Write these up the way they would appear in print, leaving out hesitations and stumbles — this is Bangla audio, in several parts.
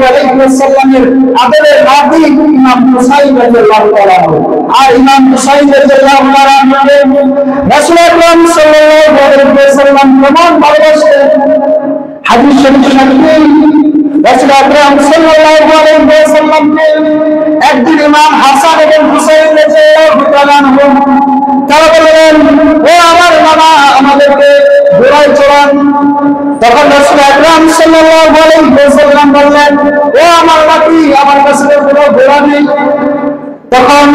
আলাইহি ওয়াসাল্লামের আদরের নাতি ইমাম হুসাইন রাদিয়াল্লাহু তাআলা আর ইমাম হুসাইন রাদিয়াল্লাহু তাআলা রাসূল আকরাম সাল্লাল্লাহু আলাইহি ওয়াসাল্লাম কেমন ভালোবাসতেন হাদিস শরীফ সাক্ষী রাসূল আকরাম সাল্লাল্লাহু আলাইহি ওয়াসাল্লামকে একদিন ইমাম হাসান এবং হুসাইন রাদিয়াল্লাহু তাআলা তারা বললেন ও আমার বাবা আমাদেরকে ঘোড়ায় চড়ান তখন রাসূল আকরাম সাল্লাল্লাহু আলাইহি ওয়াসাল্লাম বললেন ও আমার নাতি আমার কাছে কোনো ঘোড়া নেই তখন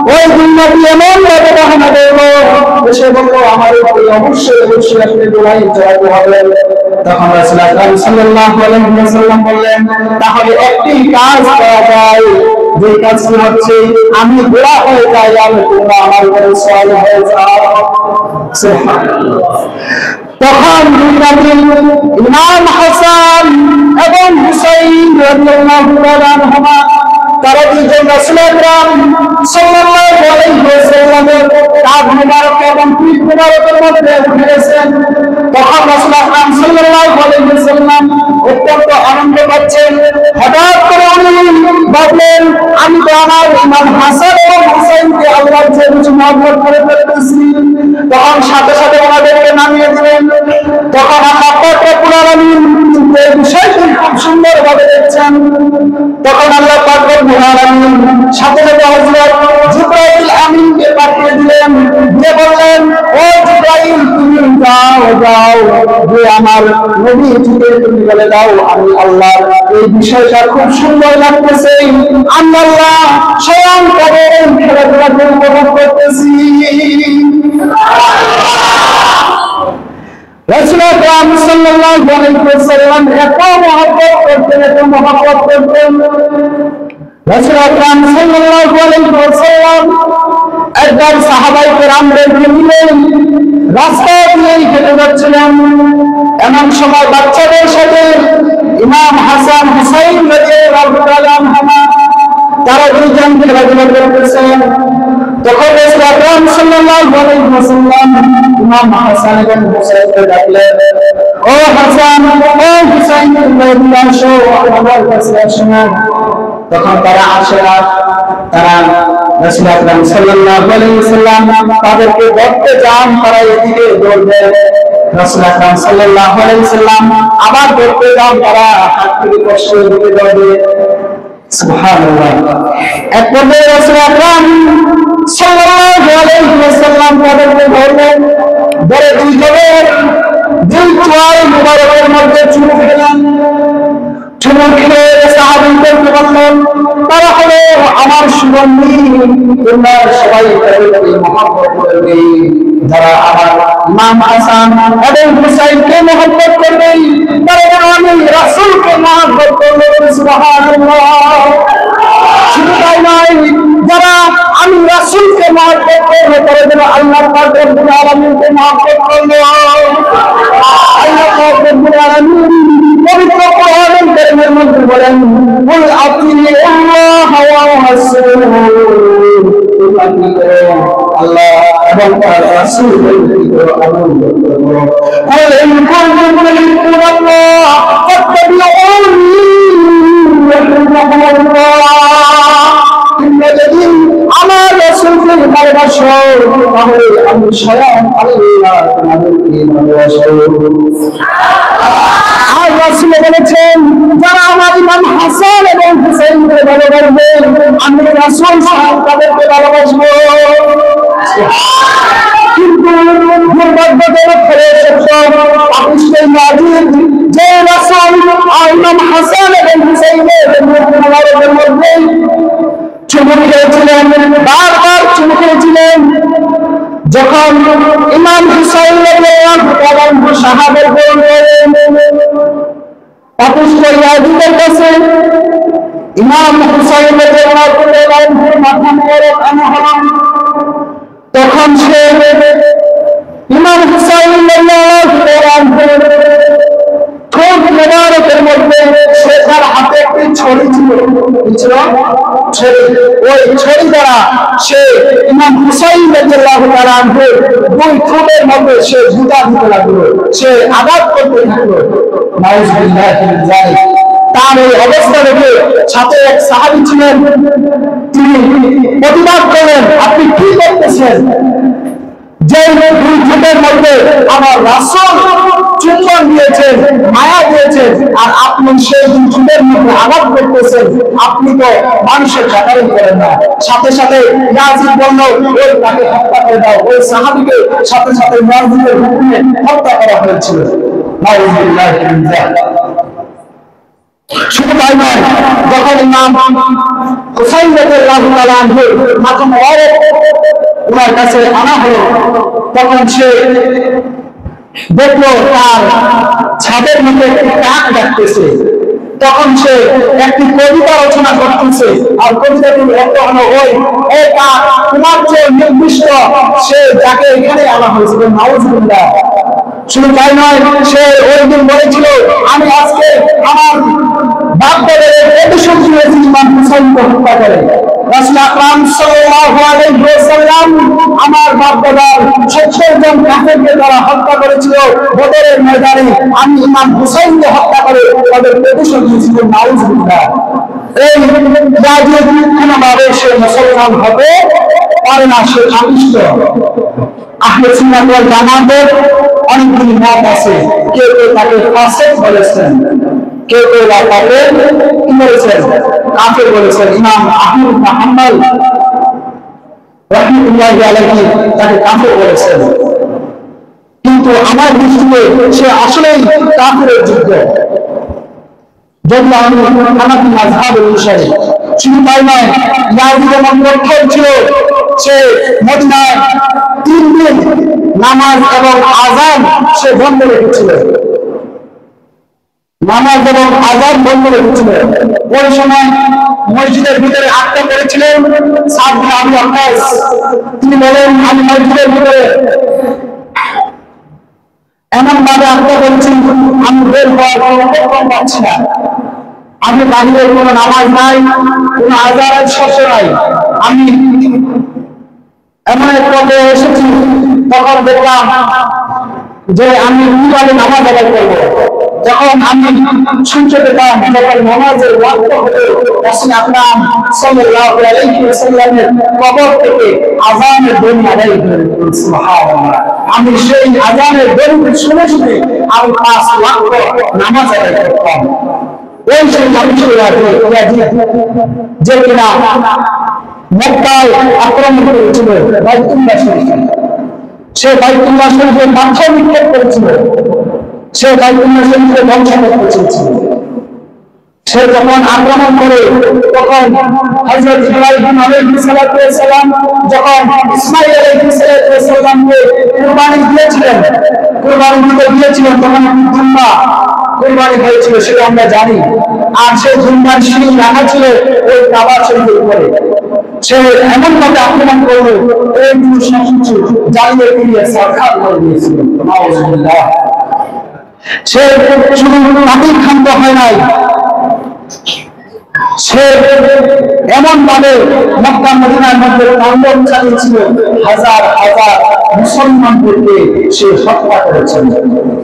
ওই নবী এমন ভাবে বাহানা দিল এসে বলল আমার অবশ্যই আপনি ঘোড়ায় চড়াতে হবে তখন রাসূল আকরাম সাল্লাল্লাহু আলাইহি ওয়াসাল্লাম বললেন তাহলে একটি কাজ করা যায় যে কাজটি হচ্ছে আমি ঘোড়া হয়ে যাই আর তোমরা আমার উপরে সওয়ার হয়ে যাও সুবহানাল্লাহ তখন ইমাম হাসান এবং হুসাইন রাদিয়াল্লাহু তাআলা আনহুমা তারা দুইজন রাসূল আকরাম সাল্লাল্লাহু আলাইহি ওয়াসাল্লামের কাঁধ মুবারক এবং পিঠ মুবারকের মধ্যে উঠে গেছেন তখন রাসূল আকরাম সাল্লাল্লাহু আলাইহি ওয়াসাল্লাম অত্যন্ত আনন্দ পাচ্ছেন হঠাৎ করে উনি ভাবলেন আমি তো আমার ইমাম হাসান এবং হুসাইনকে আল্লাহর চেয়ে বেশি মহব্বত করে ফেলতেছি তখন সাথে সাথে ওনাদেরকে নামিয়ে দিলেন তখন আল্লাহ পাক রব্বুল আলামিন এই বিষয়টি খুব সুন্দরভাবে দেখছেন তখন আল্লাহ পাক রব্বুল আলামিন সাথে সাথে হযরত জিবরাইল আমিনকে পাঠিয়ে দিলেন যে বললেন ও জিবরাইল তুমি যাও যে আমার নবী থেকে তুমি বলে দাও আমি আল্লাহর এই বিষয়টা খুব সুন্দর লাগতেছে আমি আল্লাহ স্বয়ং তাদের খেলাধুলাকে উপভোগ করতেছি রাসূল আকরাম সাল্লাল্লাহু আলাইহি ওয়াসাল্লাম এত মহব্বত করতেন রাসূল আকরাম সাল্লাল্লাহু আলাইহি ওয়াসাল্লাম একবার সাহাবায়ে কেরামদেরকে নিয়ে রাস্তা দিয়ে হেঁটে যাচ্ছিলেন এমন সময় বাচ্চাদের সাথে ইমাম হাসান হুসাইন রাদিয়াল্লাহু তাআলা আনহুমা তারা দুইজন খেলাধুলা করতেছেন তখন রাসূল আকরাম সাল্লাল্লাহু আলাইহি ওয়াসাল্লাম ইমাম হাসান এবং হুসাইনকে ডাকলেন ও হাসান ও হুসাইন তোমরা আসো আমার কাছে আসো তখন তারা আসে না তারা রাসূল আকরাম সাল্লাল্লাহু আলাইহি ওয়াসাল্লাম তাদেরকে ধরতে যান তারা এদিকে দৌড়বে রাসূল আকরাম সাল্লাল্লাহু আলাইহি ওয়াসাল্লাম আবার ধরতে যান তারা হাত থেকে কষ্ট দিতে দৌড়বে সুবহানাল্লাহ এক পর্যায়ে রাসূল আকরাম সাল্লাল্লাহু আলাইহি ওয়াসাল্লাম তাদেরকে ধরলেন ধরে দুইজনের দুই চোয়াল মুবারকের মধ্যে চুমু খেলেন চুমু খেলে সাহাবীদেরকে বললেন তারা হলো আমার সুগন্ধি তোমরা সবাই তাদেরকে মহব্বত করবে যারা আমার ইমাম হাসান এবং হুসাইনকে মহব্বত করবে তারা যেন আমি রাসূলকে মহব্বত করবে সুবহানাল্লাহ শুধু তাই নয় যারা আমি রাসূলকে মহব্বত করবে তারা যেন আল্লাহ পাক রব্বুল আলামিনকে মহব্বত করবে আল্লাহ পাক রব্বুল আলামিন পবিত্র কোরআনের কারিমের মধ্যে বলেন কুল আতিউল্লাহ ওয়া রাসূল আল্লাহ এবং তার রাসূলকে অনুসরণ করো কুল ইন কুনতুম তুহিব্বুনাল্লাহ ফাত্তাবিউনি তোমরা যদি আমার রাসূলকে ভালোবাসো তাহলে আমি স্বয়ং আল্লাহ তোমাদেরকে ভালোবাসবো আর রাসূল বলেছেন যারা আমার ইমাম হাসান এবং হুসাইনকে ভালোবাসবে আমি রাসূল তাদেরকে ভালোবাসবো কিন্তু দুর্ভাগ্যজনক হয়ে সত্য আপনি নাজির যে রাসূল ইমাম হাসান এবং হুসাইনের মধ্যে চুমু খেয়েছিলেন বারবার চুমু খেয়েছিলেন যখন ইমাম হুসাইন রাদিয়াল্লাহু সাহাবের তাপস করিয়াদের কাছে ইমাম হুসাইন রাদিয়াল্লাহু মাথা মোবারক আনা হলো তখন সে ইমাম হুসাইন রাদিয়াল্লাহু ঠোঁট মোবারকের মধ্যে সে তার হাতে একটি ছড়ি ছিল ছড়ি ওই ছড়ি দ্বারা সে ইমাম হুসাইন রাদিয়াল্লাহু তাআলা দুই ঠোঁটের মধ্যে সে জুতা দিতে লাগলো সে আঘাত করতে থাকলো নাউযুবিল্লাহি মিন যালিক তার এই অবস্থা দেখে সাথে এক সাহাবী ছিলেন, তিনি প্রতিবাদ করলেন, আপনি কি করতেছেন? যে দুই ঠোঁটের মধ্যে আমার রাসূল চুম্বন দিয়েছেন, মায়া দিয়েছেন, আর আপনি সেই দুই ঠোঁটের মধ্যে আঘাত করতেছেন, আপনি তো মানুষের ব্যাপারই করেন না। সাথে সাথে ইয়াজিদ বলল, ওই তাকে হত্যা করে দাও। ওই সাহাবীকে সাথে সাথে ইয়াজিদের হুকুমে হত্যা করা হয়েছিল। নাউযুবিল্লাহি মিন যালিক। শুধু তাই নয়, যখন ইমাম হুসাইন রাদিয়াল্লাহু তাআলা আনহু মাথা মোবারক ওনার কাছে আনা হলো, তখন সে দেখলো তার ছাদের মধ্যে একটি কাক ডাকতেছে। তখন সে একটি কবিতা রচনা করতেছে, আর কবিতাটির অর্থ হলো, ওই কাক তোমার চেয়ে নির্দিষ্ট সে যাকে এখানে আনা হয়েছিল। নাউযুবিল্লাহ। শুধু তাই নয়, সে ওই দিন বলেছিল, আমি আজকে আমার বাপ দাদাদের প্রতিশোধ নিয়েছি ইমাম হুসাইনকে হত্যা করে। রাসূল আকরাম সাল্লাল্লাহু আলাইহি ওয়াসাল্লাম আমার বাপ দাদার 70 জন কাফেরকে তারা হত্যা করেছিল বদরের ময়দানে, আমি ইমাম হুসাইনকে হত্যা করে তাদের প্রতিশোধ নিয়েছি। নাউযুবিল্লাহ। এই ইয়াজিদ কোনোভাবে সে মুসলমান হতে পারে না, সে আবিষ্ট। আহলে সুন্নাত ওয়াল জামাতের অনেকগুলি মত আছে। কেউ কেউ তাকে ফাসিক বলেছেন, কেউ কেউ তাকে কি বলেছেন? কাফের বলেছেন। ইমাম আহমদ ইবনে হাম্বল রাহিমাহুল্লাহি আলাইহি তাকে কাফের বলেছেন। কিন্তু আমার দৃষ্টিতে সে আসলেই কাফেরের যোগ্য, যদি আমি হানাফি মাযহাবের অনুসারী। শুধু তাই নয়, ইয়াজিদ এমন প্রখর ছিল, সে মদিনায় 3 দিন নামাজ এবং আযান সে বন্ধ রেখেছিল। নামাজ এবং আযান বন্ধ রেখেছিল। ওই সময় মসজিদের ভিতরে আটকা করেছিলেন সাদ বিন আবি ওয়াক্কাস। তিনি বলেন, আমি মসজিদের ভিতরে এমন ভাবে আটকা করেছি, আমি বের হওয়ার কোনো উপক্রম পাচ্ছি না। আমি বাহিরের কোনো নামাজ নাই, কোনো আযানের শব্দ নাই। আমি এমন এক পর্যায়ে এসেছি, তখন দেখলাম যে আমি কিভাবে নামাজ আদায় করবো। যখন আমি শুনতে পেতাম যখন নামাজের ওয়াক্ত হতো, রাসূল আকরাম সাল্লাল্লাহু আলাইহি ওয়াসাল্লামের কবর থেকে আযানের ধ্বনি আদায় হতো। সুবহানাল্লাহ। আমি সেই আযানের ধ্বনি শুনে শুনে আমি 5 ওয়াক্ত নামাজ আদায় করতাম। ওই সেই মানুষের ইয়াজিদ যে কিনা মক্কায় আক্রমণ করেছিল বাইতুল্লাহ শরীফ, সে বাইতুল্লাহ শরীফে পাথর নিক্ষেপ করেছিল, সে বাইতুল্লাহ শরীফকে ধ্বংস করতে চেয়েছিল। সে যখন আক্রমণ করে, তখন হযরত ইব্রাহিম আলাইহিস সালাম যখন ইসমাঈল আলাইহিস সালামকে কুরবানি দিয়েছিলেন, তখন দুম্বা কুরবানি হয়েছিল, সেটা আমরা জানি। আর সেই দুম্বার শিং রাখা ছিল ওই কাবা শরীফের উপরে। সে এমন ভাবে আক্রমণ করলো, এইগুলো সবকিছু জ্বালিয়ে পুড়িয়ে সারখার করে দিয়েছিল। নাউযুবিল্লাহ। সে শুধু তাকেই ক্ষান্ত হয় নাই, সে এমন ভাবে মক্কা মদিনার মধ্যে তাণ্ডব চালিয়েছিল, হাজার হাজার মুসলমানদেরকে সে হত্যা করেছেন।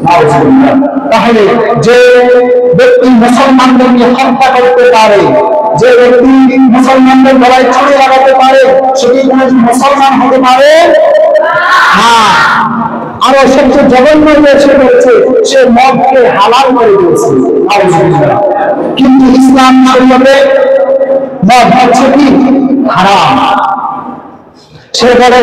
নাউযুবিল্লাহ। তাহলে যে ব্যক্তি মুসলমানদেরকে হত্যা করতে পারে, যে ব্যক্তি মুসলমানদের গলায় ছুরি লাগাতে পারে, সে কি কোনদিন মুসলমান হতে পারে? হ্যাঁ। আরো সবচেয়ে জঘন্য হয়েছে সে মদকে হালাল করে দিয়েছে। নাউযুবিল্লাহ। কিন্তু ইসলাম শরীয়তে মদ হচ্ছে কি হারাম। সে বলে,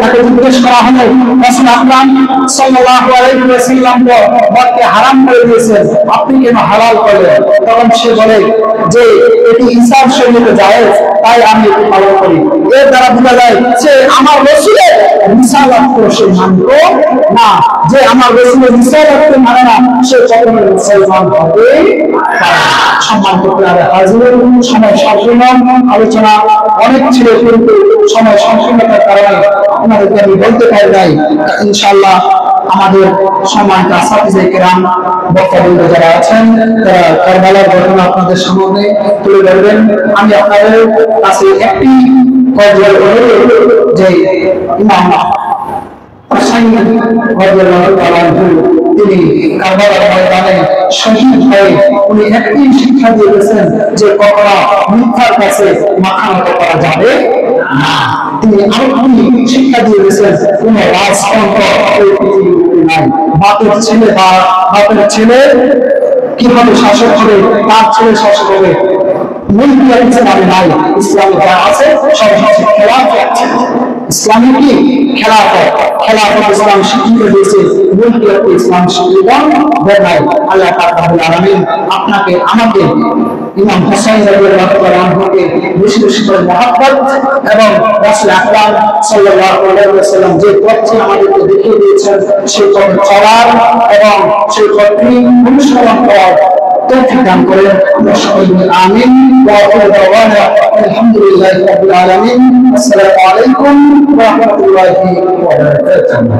তাকে জিজ্ঞেস করা হলো, রাসূল আকরাম সাল্লাল্লাহু আলাইহি ওয়াসাল্লাম তো মদকে হারাম করে দিয়েছেন, আপনি কেন হালাল করলেন? তখন সে বলে যে এটি ঈসার শরীয়তে জায়েজ, তাই আমি এটি পালন করি। এর দ্বারা বোঝা যায় যে আমার রাসূলের রিসালাতকে সে মানত না। যে আমার রাসূলের রিসালাতকে মানে না, সে কখনো মুসলমান হবে না। সম্মান করতে হবে হাজির। সময় সম্পূর্ণ, আলোচনা অনেক ছিল, কিন্তু সময় সম্পূর্ণতার কারণে আপনাদেরকে আমি বলতে পারি নাই। ইনশাআল্লাহ আমাদের সম্মানিত আসহাবে কেরাম বক্তব্য যারা আছেন, তারা কারবালার ঘটনা আপনাদের সামনে তুলে ধরবেন। আমি আপনাদের কাছে একটি কর্ডিয়াল অনুরোধ, যে ইমাম হুসাইন রাদিয়াল্লাহু তাআলা তিনি কারবালার ময়দানে শহীদ হয়ে উনি একটি শিক্ষা দিয়ে গেছেন যে কখনো মিথ্যার কাছে মাথা নত করা যাবে না। তিনি আরেকটি শিক্ষা দিয়ে গেছেন কোন রাজতন্ত্র এই পৃথিবীতে নাই। বাপের ছেলে কিভাবে শাসক হবে, তার ছেলে শাসক হবে, ইসলামে নাই। ইসলামে যা আছে সব হচ্ছে খেলাফত। ইসলামে কি খেলাফত ইসলাম স্বীকৃত দিয়েছে, মুলকিয়াতকে ইসলাম স্বীকৃত দেয় নাই। আল্লাহ পাক রব্বুল আলামিন আপনাকে আমাকে ইমাম হুসাইন রাদিয়াল্লাহু তাআলা আনহুকে বেশি বেশি করে মহব্বত এবং রাসূল আকরাম সাল্লাল্লাহু আলাইহি ওয়াসাল্লাম যে পথে আমাদেরকে দেখিয়ে দিয়েছেন সেই পথে চলার এবং সেই পথে অনুসরণ করার তৌফিক দান করেন। আমরা সকলে আমিন। ওয়া আখিরু দাওয়ানা আলহামদুলিল্লাহি রাব্বিল আলামিন। আসসালামু আলাইকুম ওয়া রাহমাতুল্লাহি ওয়া বারাকাতুহু।